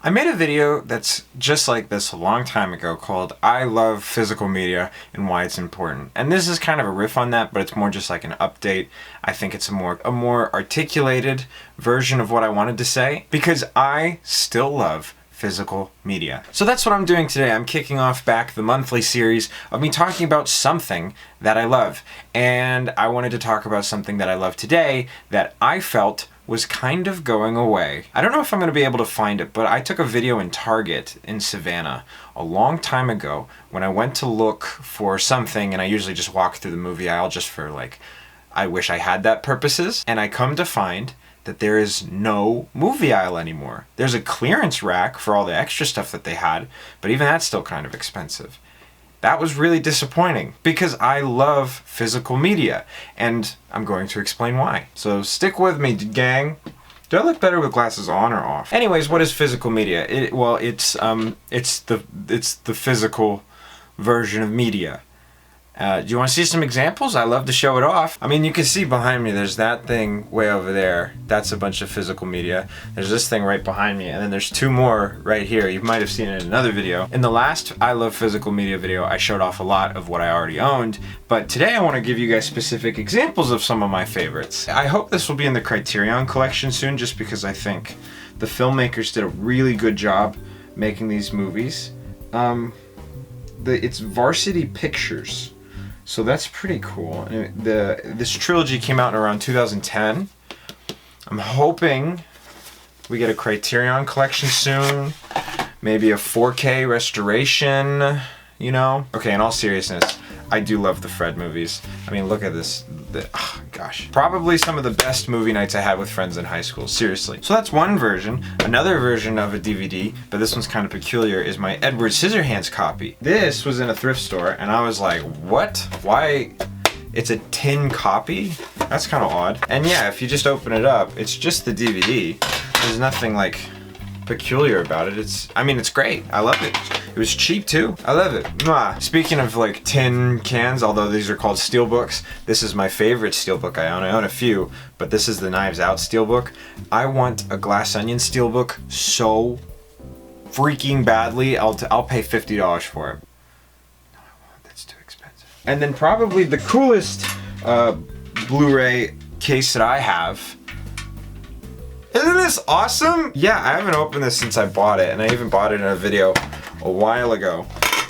I made a video that's just like this a long time ago called I Love Physical Media and Why It's Important. And this is kind of a riff on that, but it's more just like an update. I think it's a more articulated version of what I wanted to say because I still love physical media. So that's what I'm doing today. I'm kicking off back the monthly series of me talking about something that I love. And I wanted to talk about something that I love today that I felt was kind of going away. I don't know if I'm going to be able to find it, but I took a video in Target in Savannah a long time ago when I went to look for something, and I usually just walk through the movie aisle just for like, I wish I had that purposes, and I come to find that there is no movie aisle anymore. There's a clearance rack for all the extra stuff that they had, but even that's still kind of expensive. That was really disappointing because I love physical media, and I'm going to explain why. So stick with me, gang. Do I look better with glasses on or off? Anyways, what is physical media? It's the physical version of media. Do you want to see some examples? I love to show it off. I mean, you can see behind me, there's that thing way over there. That's a bunch of physical media. There's this thing right behind me, and then there's two more right here. You might have seen it in another video. In the last I Love Physical Media video, I showed off a lot of what I already owned, but today I want to give you guys specific examples of some of my favorites. I hope this will be in the Criterion collection soon, just because I think the filmmakers did a really good job making these movies. It's Varsity Pictures. So that's pretty cool. This trilogy came out in around 2010. I'm hoping we get a Criterion collection soon. Maybe a 4K restoration, you know? Okay, in all seriousness, I do love the Fred movies. I mean, look at this. Oh, gosh. Probably some of the best movie nights I had with friends in high school. Seriously. So that's one version. Another version of a DVD, but this one's kind of peculiar, is my Edward Scissorhands copy. This was in a thrift store, and I was like, what? Why? It's a tin copy? That's kind of odd. And yeah, if you just open it up, it's just the DVD. There's nothing like peculiar about it. It's great. I love it. It was cheap too. I love it. Mwah. Speaking of like tin cans, although these are called steelbooks, this is my favorite steelbook I own. I own a few, but this is the Knives Out steelbook. I want a Glass Onion steelbook so freaking badly. I'll pay $50 for it. No, I won't. That's too expensive. And then probably the coolest Blu-ray case that I have. Isn't this awesome? Yeah, I haven't opened this since I bought it, and I even bought it in a video a while ago.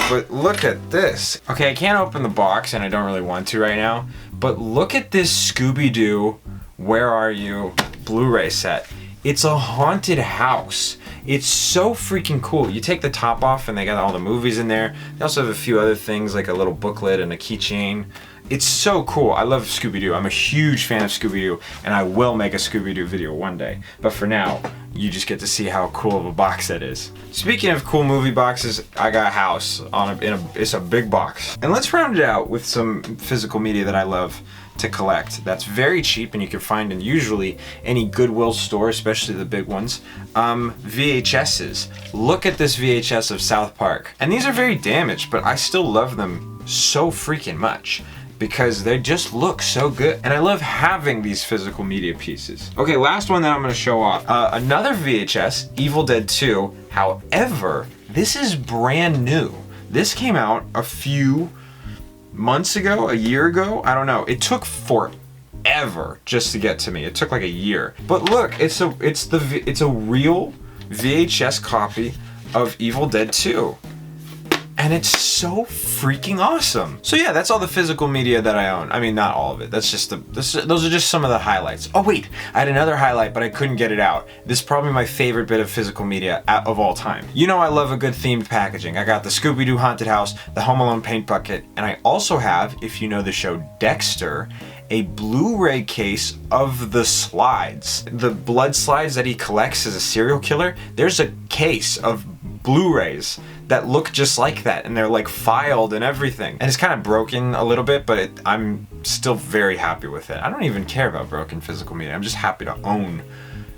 But look at this. Okay, I can't open the box, and I don't really want to right now, but look at this Scooby-Doo Where Are You Blu-ray set. It's a haunted house. It's so freaking cool. You take the top off, and they got all the movies in there. They also have a few other things, like a little booklet and a keychain. It's so cool. I love Scooby-Doo. I'm a huge fan of Scooby-Doo, and I will make a Scooby-Doo video one day. But for now, you just get to see how cool of a box that is. Speaking of cool movie boxes, I got a house it's a big box. And let's round it out with some physical media that I love to collect. That's very cheap, and you can find in usually any Goodwill store, especially the big ones. VHSs. Look at this VHS of South Park. And these are very damaged, but I still love them so freaking much, because they just look so good. And I love having these physical media pieces. Okay, last one that I'm gonna show off. Another VHS, Evil Dead 2. However, this is brand new. This came out a few months ago, a year ago, I don't know. It took forever just to get to me. It took like a year. But look, it's a real VHS copy of Evil Dead 2. And it's so freaking awesome. So yeah, that's all the physical media that I own. I mean, not all of it. That's just those are just some of the highlights. Oh wait, I had another highlight, but I couldn't get it out. This is probably my favorite bit of physical media of all time. You know I love a good themed packaging. I got the Scooby-Doo Haunted House, the Home Alone paint bucket, and I also have, if you know the show Dexter, a Blu-ray case of the slides. The blood slides that he collects as a serial killer, there's a case of Blu-rays that look just like that, and they're like filed and everything. And it's kind of broken a little bit, but I'm still very happy with it. I don't even care about broken physical media. I'm just happy to own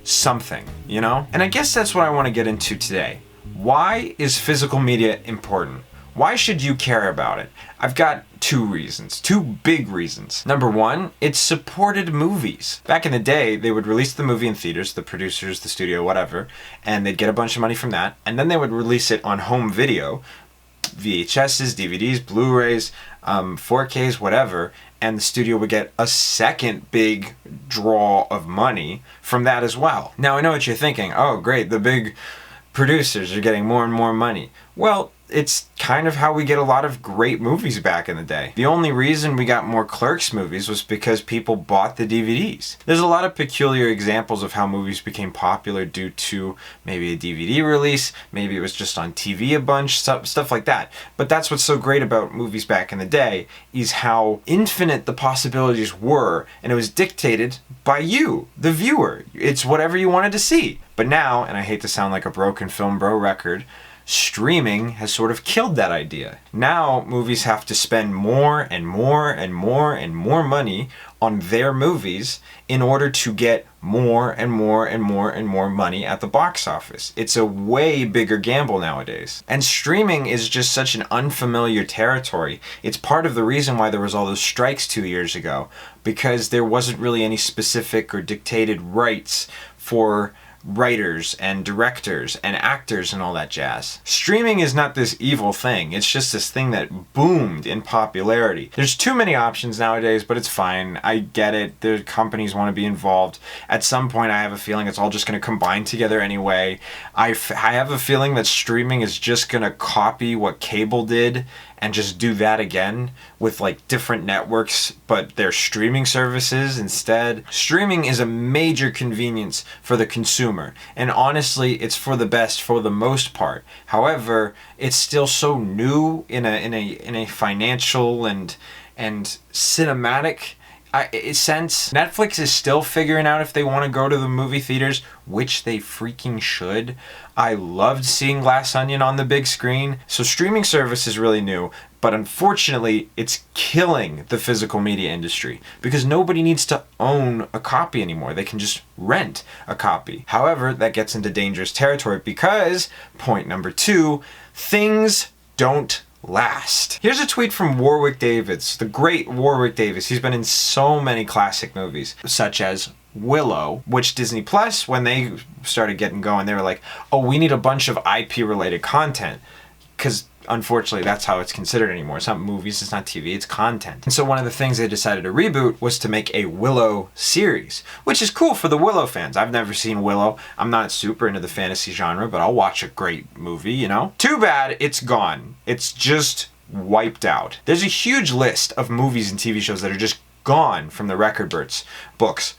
something, you know? And I guess that's what I want to get into today. Why is physical media important? Why should you care about it? I've got two reasons, two big reasons. Number one, it supported movies. Back in the day, they would release the movie in theaters, the producers, the studio, whatever, and they'd get a bunch of money from that, and then they would release it on home video, VHSs, DVDs, Blu-rays, 4Ks, whatever, and the studio would get a second big draw of money from that as well. Now, I know what you're thinking. Oh, great, the big producers are getting more and more money. Well, it's kind of how we get a lot of great movies back in the day. The only reason we got more Clerks movies was because people bought the DVDs. There's a lot of peculiar examples of how movies became popular due to maybe a DVD release, maybe it was just on TV a bunch, stuff like that. But that's what's so great about movies back in the day, is how infinite the possibilities were, and it was dictated by you, the viewer. It's whatever you wanted to see. But now, and I hate to sound like a broken film bro record, streaming has sort of killed that idea. Now movies have to spend more and more and more and more money on their movies in order to get more and more and more and more money at the box office. It's a way bigger gamble nowadays. And streaming is just such an unfamiliar territory. It's part of the reason why there was all those strikes 2 years ago, because there wasn't really any specific or dictated rights for writers and directors and actors and all that jazz. Streaming is not this evil thing. It's just this thing that boomed in popularity. There's too many options nowadays, but it's fine. I get it. The companies want to be involved. At some point, I have a feeling it's all just going to combine together anyway. I have a feeling that streaming is just going to copy what cable did and just do that again with like different networks, but they're streaming services instead. Streaming is a major convenience for the consumer, and honestly, it's for the best for the most part. However, it's still so new in a financial and cinematic sense. Netflix is still figuring out if they want to go to the movie theaters, which they freaking should. I loved seeing Glass Onion on the big screen. So streaming service is really new, but unfortunately it's killing the physical media industry because nobody needs to own a copy anymore. They can just rent a copy. However, that gets into dangerous territory because, point number two, things don't last. Here's a tweet from Warwick Davis, the great Warwick Davis. He's been in so many classic movies, such as Willow, which Disney Plus, when they started getting going, they were like, oh, we need a bunch of IP related content. Because unfortunately, that's how it's considered anymore. It's not movies, it's not TV, it's content. And so one of the things they decided to reboot was to make a Willow series, which is cool for the Willow fans. I've never seen Willow. I'm not super into the fantasy genre, but I'll watch a great movie, you know? Too bad it's gone. It's just wiped out. There's a huge list of movies and TV shows that are just gone from the record books.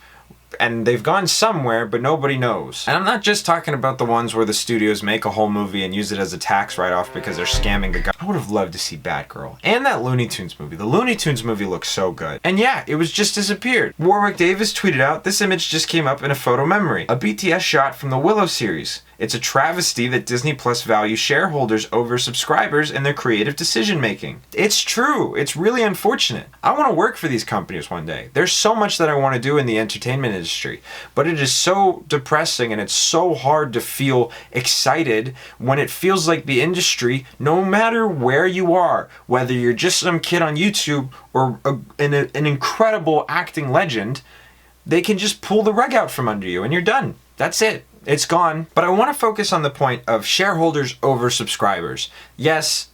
And they've gone somewhere, but nobody knows. And I'm not just talking about the ones where the studios make a whole movie and use it as a tax write-off because they're scamming the guy. I would have loved to see Batgirl. And that Looney Tunes movie. The Looney Tunes movie looks so good. And yeah, it was just disappeared. Warwick Davis tweeted out, this image just came up in a photo memory. A BTS shot from the Willow series. It's a travesty that Disney Plus values shareholders over subscribers in their creative decision making. It's true. It's really unfortunate. I want to work for these companies one day. There's so much that I want to do in the entertainment industry, but it is so depressing and it's so hard to feel excited when it feels like the industry, no matter where you are, whether you're just some kid on YouTube or an incredible acting legend, they can just pull the rug out from under you and you're done. That's it. It's gone. But I want to focus on the point of shareholders over subscribers. Yes,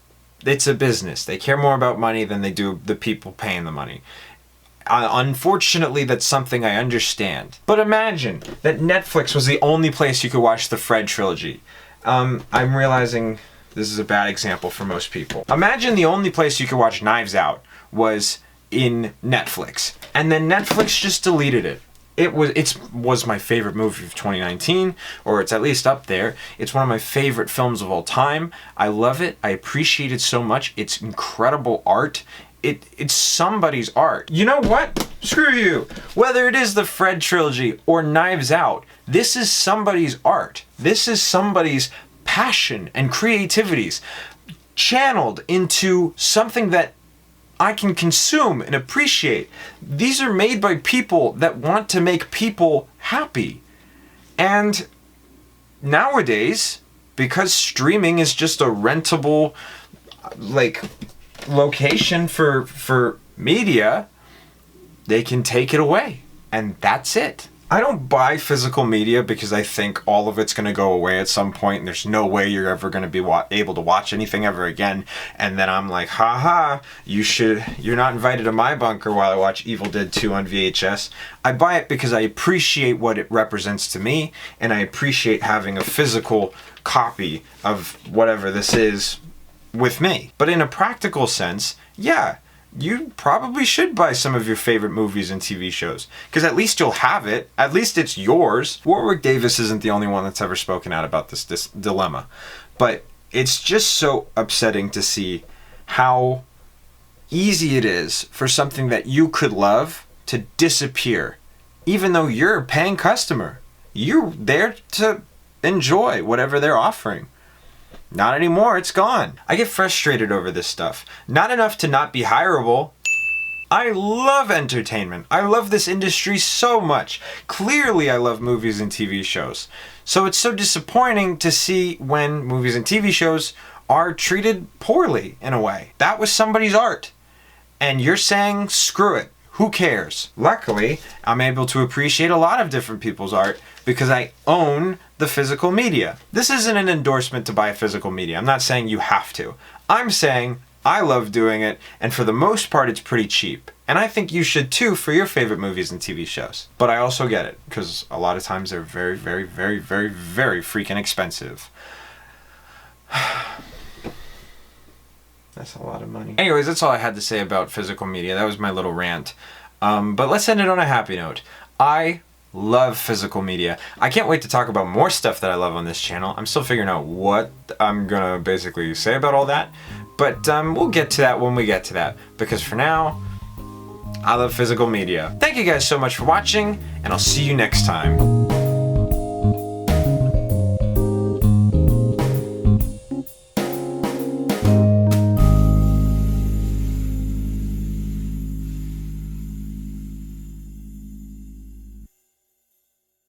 it's a business. They care more about money than they do the people paying the money. Unfortunately, that's something I understand. But imagine that Netflix was the only place you could watch the Fred trilogy. I'm realizing this is a bad example for most people. Imagine the only place you could watch Knives Out was in Netflix. And then Netflix just deleted it. It was my favorite movie of 2019, or it's at least up there. It's one of my favorite films of all time. I love it. I appreciate it so much. It's incredible art. It's somebody's art. You know what? Screw you. Whether it is the Fred trilogy or Knives Out, this is somebody's art. This is somebody's passion and creativities channeled into something that I can consume and appreciate. These are made by people that want to make people happy. And nowadays, because streaming is just a rentable like location for media, they can take it away, and that's it. I don't buy physical media because I think all of it's going to go away at some point and there's no way you're ever going to be able to watch anything ever again. And then I'm like, haha, you're not invited to my bunker while I watch Evil Dead 2 on VHS. I buy it because I appreciate what it represents to me, and I appreciate having a physical copy of whatever this is with me. But in a practical sense, yeah, you probably should buy some of your favorite movies and TV shows, because at least you'll have it. At least it's yours. Warwick Davis isn't the only one that's ever spoken out about this dilemma, but it's just so upsetting to see how easy it is for something that you could love to disappear, even though you're a paying customer. You're there to enjoy whatever they're offering. Not anymore, it's gone. I get frustrated over this stuff. Not enough to not be hireable. I love entertainment. I love this industry so much. Clearly I love movies and TV shows. So it's so disappointing to see when movies and TV shows are treated poorly in a way. That was somebody's art. And you're saying, screw it. Who cares? Luckily, I'm able to appreciate a lot of different people's art because I own the physical media. This isn't an endorsement to buy physical media. I'm not saying you have to. I'm saying I love doing it, and for the most part, it's pretty cheap. And I think you should too for your favorite movies and TV shows. But I also get it, because a lot of times they're very, very, very, very, very freaking expensive. That's a lot of money. Anyways, that's all I had to say about physical media. That was my little rant. But let's end it on a happy note. I love physical media. I can't wait to talk about more stuff that I love on this channel. I'm still figuring out what I'm gonna basically say about all that. But we'll get to that when we get to that. Because for now, I love physical media. Thank you guys so much for watching, and I'll see you next time.